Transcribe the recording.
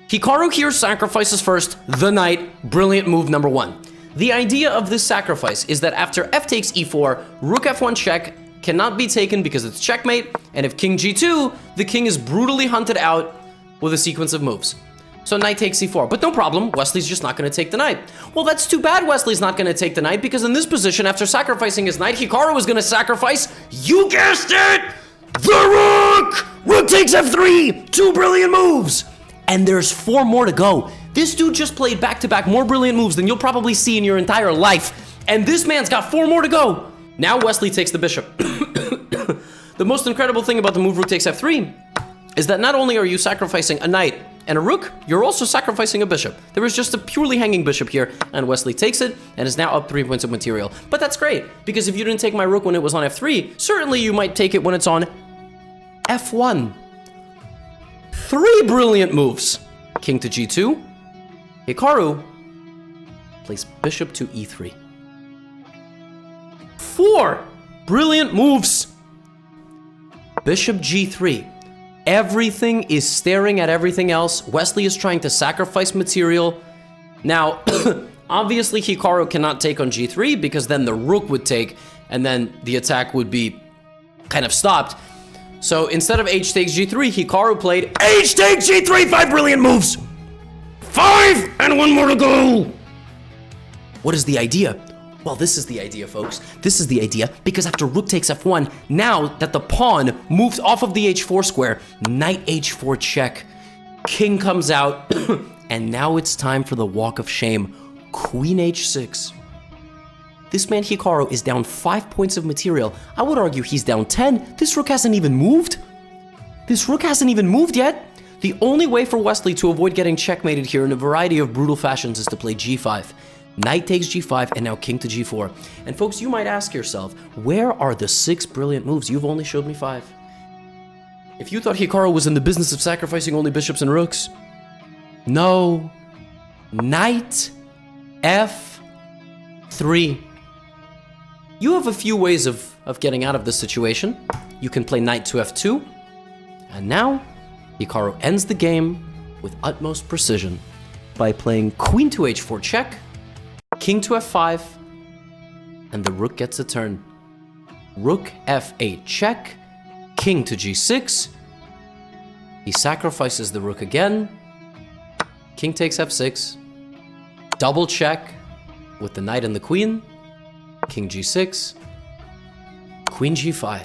Hikaru here sacrifices first the knight. Brilliant move number 1. The idea of this sacrifice is that after f takes e4, rook f1 check cannot be taken because it's checkmate, and if king g2, the king is brutally hunted out with a sequence of moves. So knight takes c4, but no problem, Wesley's just not going to take the knight. Well, that's too bad Wesley's not going to take the knight, because in this position, after sacrificing his knight, Hikaru is going to sacrifice, you guessed it, the rook! Rook takes f3, 2 brilliant moves! And there's 4 more to go. This dude just played back-to-back more brilliant moves than you'll probably see in your entire life. And this man's got 4 more to go. Now Wesley takes the bishop. The most incredible thing about the move rook takes f3 is that not only are you sacrificing a knight and a rook, you're also sacrificing a bishop. There is just a purely hanging bishop here, and Wesley takes it and is now up 3 points of material. But that's great, because if you didn't take my rook when it was on f3, certainly you might take it when it's on f1. 3 brilliant moves. King to g2. Hikaru plays bishop to e3. 4 brilliant moves. Bishop g3. Everything is staring at everything else. Wesley is trying to sacrifice material. Now, obviously Hikaru cannot take on g3 because then the rook would take and then the attack would be kind of stopped. So instead of h takes g3, Hikaru played h takes g3, 5 brilliant moves. 5 and 1 more to go. What is the idea? Well, this is the idea, folks. This is the idea because after rook takes f1, now that the pawn moves off of the h4 square, knight h4 check, king comes out, and now it's time for the walk of shame. Queen h6. This man Hikaru is down 5 points of material. I would argue he's down 10. This rook hasn't even moved. This rook hasn't even moved yet. The only way for Wesley to avoid getting checkmated here in a variety of brutal fashions is to play g5. Knight takes g5, and now king to g4. And folks, you might ask yourself, where are the 6 brilliant moves? You've only showed me 5. If you thought Hikaru was in the business of sacrificing only bishops and rooks, no. Knight f3. You have a few ways of getting out of this situation. You can play knight to f2, and now Hikaru ends the game with utmost precision by playing queen to h4 check, king to f5, and the rook gets a turn. Rook f8 check, king to g6. He sacrifices the rook again. King takes f6. Double check with the knight and the queen. King g6. Queen g5.